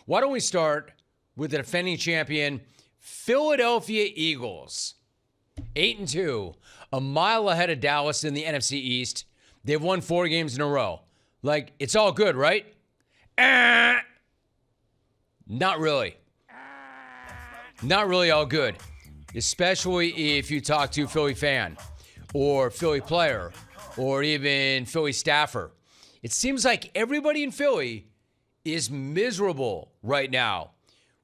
Why don't we start with the defending champion, Philadelphia Eagles. 8-2, a mile ahead of Dallas in the NFC East. They've won 4 games in a row. Like, it's all good, right? Not really. Not really all good, especially if you talk to a Philly fan or Philly player or even Philly staffer. It seems like everybody in Philly is miserable right now,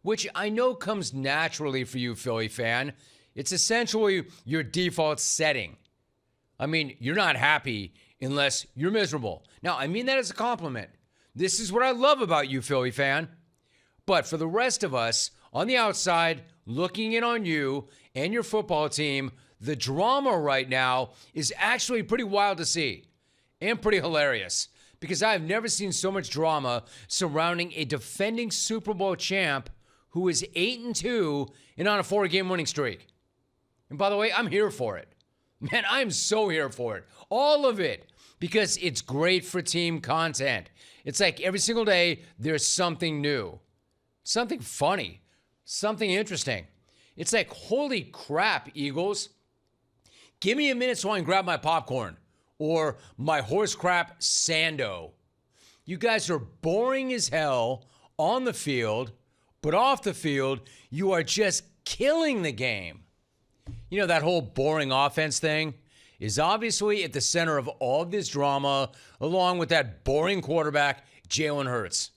which I know comes naturally for you, Philly fan. It's essentially your default setting. I mean, you're not happy unless you're miserable. Now, I mean that as a compliment. This is what I love about you, Philly fan. But for the rest of us on the outside, looking in on you and your football team, the drama right now is actually pretty wild to see and pretty hilarious, because I've never seen so much drama surrounding a defending Super Bowl champ who is 8-2 and on a 4-game winning streak. And by the way, I'm here for it. Man, I'm so here for it. All of it. Because it's great for team content. It's like every single day there's something new. Something funny. Something interesting. It's like, holy crap, Eagles. Give me a minute so I can grab my popcorn. Or my horse crap Sando. You guys are boring as hell on the field, but off the field, you are just killing the game. You know, that whole boring offense thing is obviously at the center of all of this drama, along with that boring quarterback, Jalen Hurts,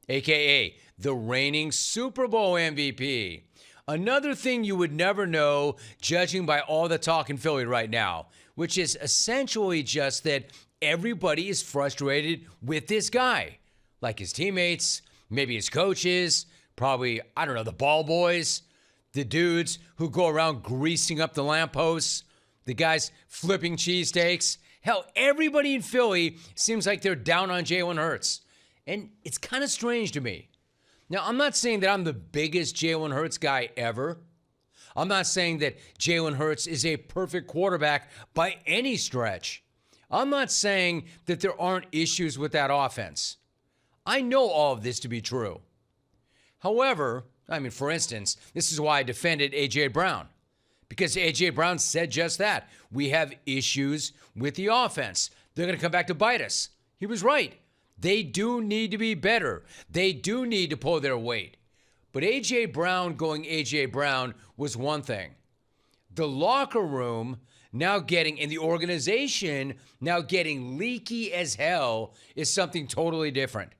a.k.a. the reigning Super Bowl MVP. Another thing you would never know, judging by all the talk in Philly right now, which is essentially just that everybody is frustrated with this guy. Like his teammates, maybe his coaches, probably, I don't know, the ball boys, the dudes who go around greasing up the lampposts, the guys flipping cheesesteaks. Hell, everybody in Philly seems like they're down on Jalen Hurts. And it's kind of strange to me. Now, I'm not saying that I'm the biggest Jalen Hurts guy ever. I'm not saying that Jalen Hurts is a perfect quarterback by any stretch. I'm not saying that there aren't issues with that offense. I know all of this to be true. However, I mean, for instance, this is why I defended A.J. Brown. Because A.J. Brown said just that. We have issues with the offense. They're going to come back to bite us. He was right. They do need to be better. They do need to pull their weight. But A.J. Brown going A.J. Brown was one thing. The locker room now getting, and the organization now getting leaky as hell is something totally different.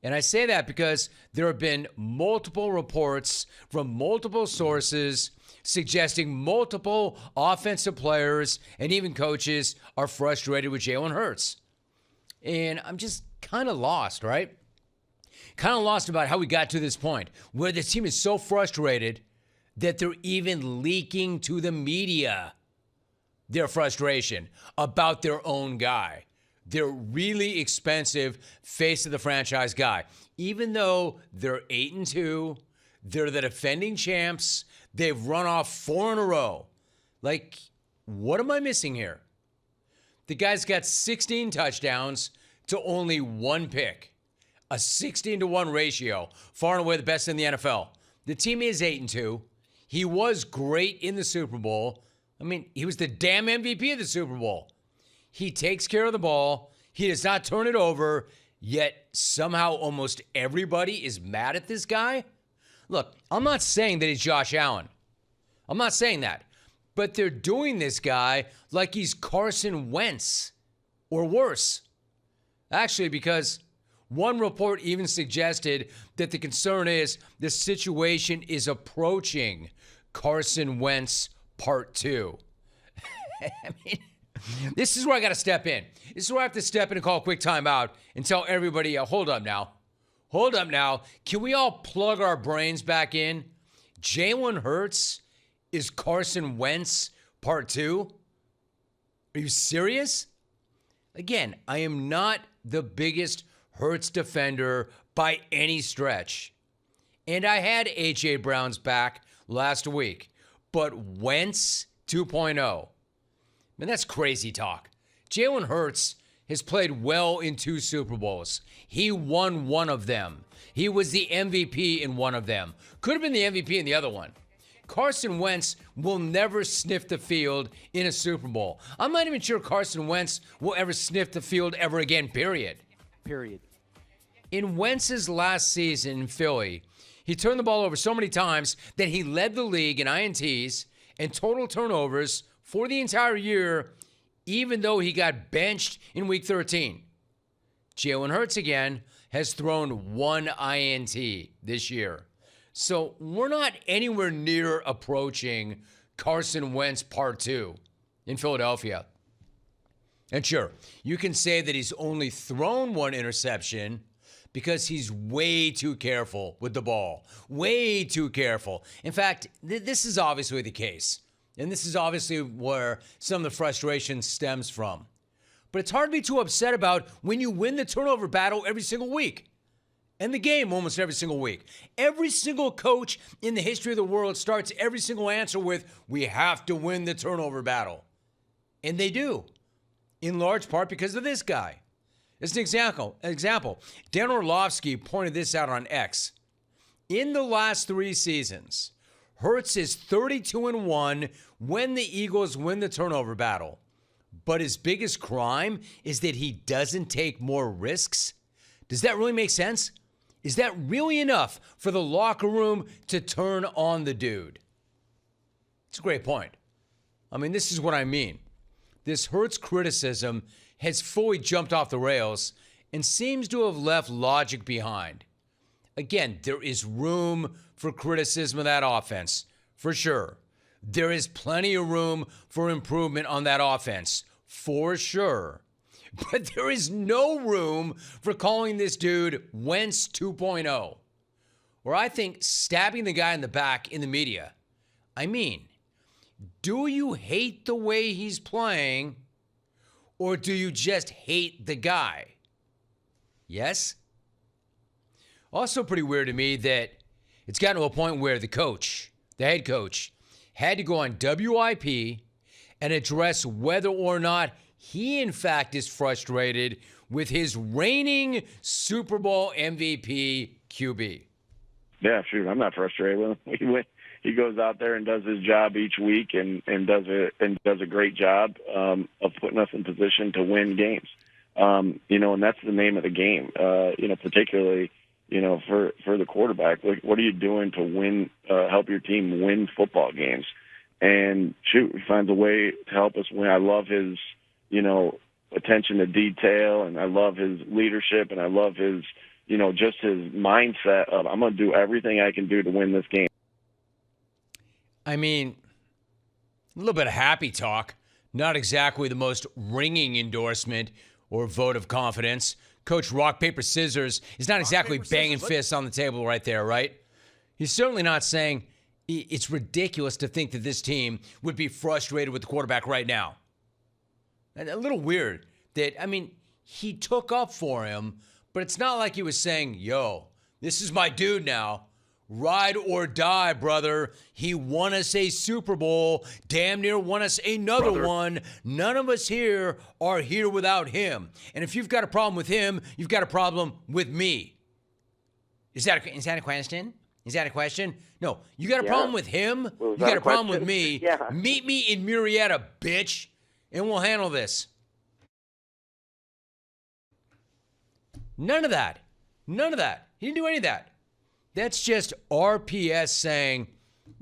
And I say that because there have been multiple reports from multiple sources suggesting multiple offensive players and even coaches are frustrated with Jalen Hurts. And I'm just kind of lost, right? Kind of lost about how we got to this point where the team is so frustrated that they're even leaking to the media their frustration about their own guy. Their really expensive face of the franchise guy. Even though they're 8-2, they're the defending champs, they've run off 4 in a row. Like, what am I missing here? The guy's got 16 touchdowns to only 1 pick. A 16-1 ratio, far and away the best in the NFL. The team is 8-2. He was great in the Super Bowl. I mean, he was the damn MVP of the Super Bowl. He takes care of the ball. He does not turn it over, yet somehow almost everybody is mad at this guy. Look, I'm not saying that he's Josh Allen. I'm not saying that. But they're doing this guy like he's Carson Wentz or worse. Actually, because one report even suggested that the concern is the situation is approaching Carson Wentz Part 2. I mean, this is where I got to step in. This is where I have to step in and call a quick timeout and tell everybody, hold up now. Hold up now. Can we all plug our brains back in? Jalen Hurts is Carson Wentz Part 2? Are you serious? Again, I am not the biggest Hurts defender by any stretch. And I had A.J. Brown's back last week. But Wentz 2.0. Man, that's crazy talk. Jalen Hurts has played well in 2 Super Bowls. He won one of them. He was the MVP in one of them. Could have been the MVP in the other one. Carson Wentz will never sniff the field in a Super Bowl. I'm not even sure Carson Wentz will ever sniff the field ever again, period. In Wentz's last season in Philly, he turned the ball over so many times that he led the league in INTs and total turnovers for the entire year, even though he got benched in Week 13. Jalen Hurts, again, has thrown 1 INT this year. So we're not anywhere near approaching Carson Wentz Part 2 in Philadelphia. And sure, you can say that he's only thrown 1 interception because he's way too careful with the ball. Way too careful. In fact, this is obviously the case. And this is obviously where some of the frustration stems from. But it's hard to be too upset about when you win the turnover battle every single week. And the game almost every single week. Every single coach in the history of the world starts every single answer with, we have to win the turnover battle. And they do. In large part because of this guy. As an example, Dan Orlovsky pointed this out on X. In the last 3 seasons, Hurts is 32-1 when the Eagles win the turnover battle. But his biggest crime is that he doesn't take more risks. Does that really make sense? Is that really enough for the locker room to turn on the dude? It's a great point. I mean, this is what I mean. This Hurts criticism has fully jumped off the rails and seems to have left logic behind. Again, there is room for criticism of that offense, for sure. There is plenty of room for improvement on that offense, for sure. But there is no room for calling this dude Wentz 2.0, or I think stabbing the guy in the back in the media. I mean, do you hate the way he's playing, or do you just hate the guy? Yes? Also pretty weird to me that it's gotten to a point where the head coach, had to go on WIP and address whether or not he, in fact, is frustrated with his reigning Super Bowl MVP QB. Yeah, shoot, I'm not frustrated with him. He goes out there and does his job each week and does a great job of putting us in position to win games. And that's the name of the game. Particularly, for the quarterback, what are you doing to win? Help your team win football games? And shoot, he finds a way to help us win. I love his, attention to detail, and I love his leadership, and I love his, just his mindset of I'm going to do everything I can do to win this game. I mean, a little bit of happy talk, not exactly the most ringing endorsement or vote of confidence. Coach Rock, Paper, Scissors is not exactly banging fists on the table right there, right? He's certainly not saying it's ridiculous to think that this team would be frustrated with the quarterback right now. A little weird that, he took up for him, but it's not like he was saying, yo, this is my dude now. Ride or die, brother. He won us a Super Bowl, damn near won us another one. None of us here are here without him. And if you've got a problem with him, you've got a problem with me. Is that a question? Is that a question? No. You got a problem with him? You got a problem with me? Yeah. Meet me in Murrieta, bitch, and we'll handle this. None of that. None of that. He didn't do any of that. That's just RPS saying,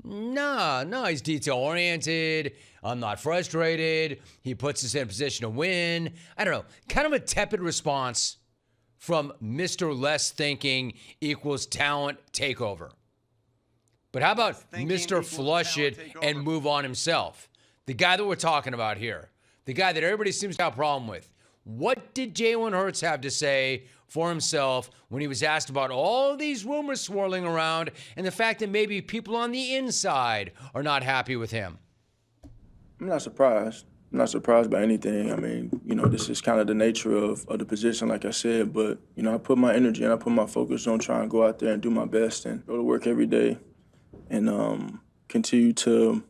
no, he's detail-oriented. I'm not frustrated. He puts us in a position to win. I don't know. Kind of a tepid response from Mr. Less Thinking equals talent takeover. But how about Mr. Flush It and move on himself? The guy that we're talking about here. The guy that everybody seems to have a problem with. What did Jalen Hurts have to say for himself when he was asked about all these rumors swirling around and the fact that maybe people on the inside are not happy with him? I'm not surprised. I'm not surprised by anything. This is kind of the nature of the position, like I said. But, I put my energy and I put my focus on trying to go out there and do my best and go to work every day and continue to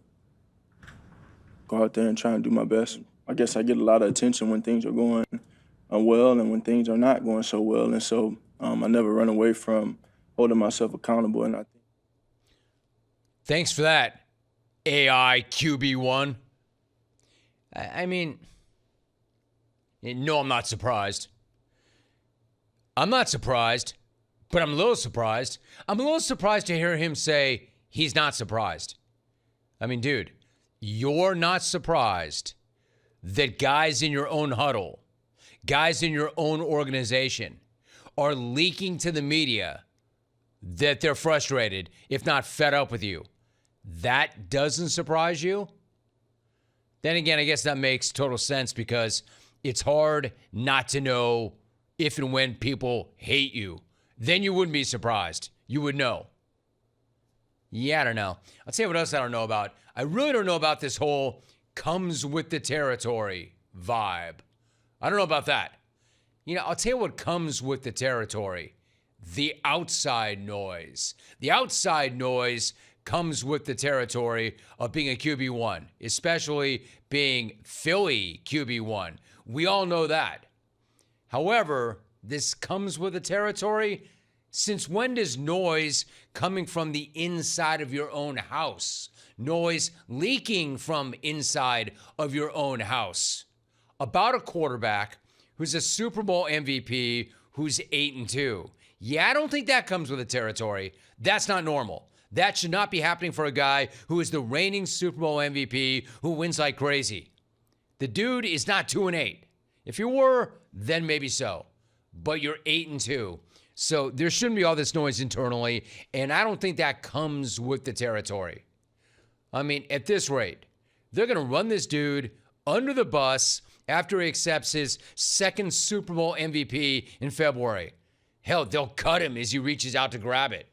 go out there and try and do my best. I guess I get a lot of attention when things are going well and when things are not going so well. And so I never run away from holding myself accountable. And I think. Thanks for that, AI QB1. I mean, no, I'm not surprised. I'm not surprised, but I'm a little surprised. I'm a little surprised to hear him say he's not surprised. I mean, dude, you're not surprised that guys in your own huddle, guys in your own organization are leaking to the media that they're frustrated, if not fed up with you. That doesn't surprise you? Then again, I guess that makes total sense because it's hard not to know if and when people hate you. Then you wouldn't be surprised. You would know. Yeah, I don't know. I'll tell you what else I don't know about. I really don't know about this whole comes with the territory vibe. I don't know about that. I'll tell you what comes with the territory. The outside noise. The outside noise comes with the territory of being a QB1, especially being Philly QB1. We all know that. However, this comes with the territory. Since when does noise coming from the inside of your own house, noise leaking from inside of your own house, about a quarterback who's a Super Bowl MVP who's 8-2? Yeah, I don't think that comes with the territory. That's not normal. That should not be happening for a guy who is the reigning Super Bowl MVP who wins like crazy. The dude is not 2-8. If you were, then maybe so. But you're 8-2. So there shouldn't be all this noise internally, and I don't think that comes with the territory. I mean, at this rate, they're going to run this dude under the bus after he accepts his second Super Bowl MVP in February. Hell, they'll cut him as he reaches out to grab it.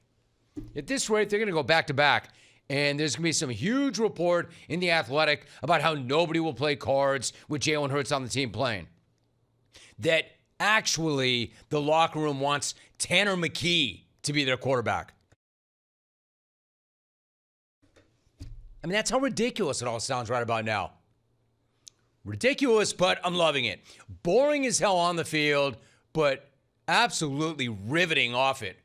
At this rate, they're going to go back-to-back, and there's going to be some huge report in The Athletic about how nobody will play cards with Jalen Hurts on the team playing. That actually the locker room wants Tanner McKee to be their quarterback. I mean, that's how ridiculous it all sounds right about now. Ridiculous, but I'm loving it. Boring as hell on the field, but absolutely riveting off it.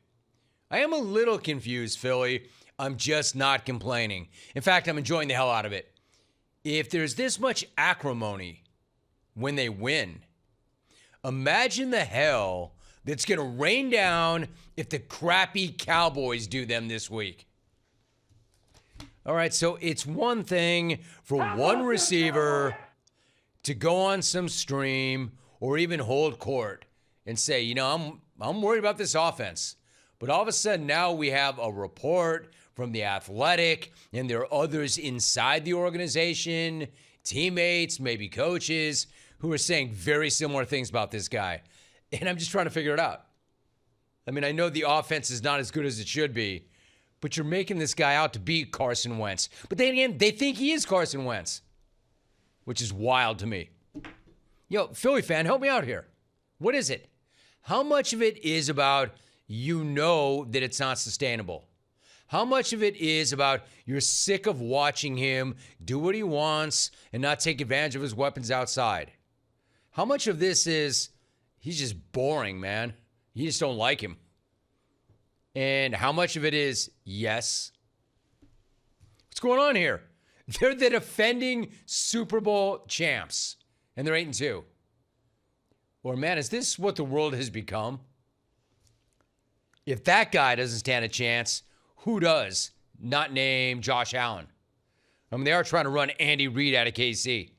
I am a little confused, Philly. I'm just not complaining. In fact, I'm enjoying the hell out of it. If there's this much acrimony when they win, imagine the hell that's going to rain down if the crappy Cowboys do them this week. All right, so it's one thing for one receiver to go on some stream or even hold court and say, I'm worried about this offense. But all of a sudden now we have a report from The Athletic, and there are others inside the organization, teammates, maybe coaches, who are saying very similar things about this guy. And I'm just trying to figure it out. I mean, I know the offense is not as good as it should be, but you're making this guy out to be Carson Wentz. But then again, they think he is Carson Wentz, which is wild to me. Yo, Philly fan, help me out here. What is it? How much of it is about that it's not sustainable? How much of it is about you're sick of watching him do what he wants and not take advantage of his weapons outside? How much of this is he's just boring, man? You just don't like him. And how much of it is yes? What's going on here? They're the defending Super Bowl champs, and they're 8-2. Or, man, is this what the world has become? If that guy doesn't stand a chance, who does? Not named Josh Allen. I mean, they are trying to run Andy Reid out of KC.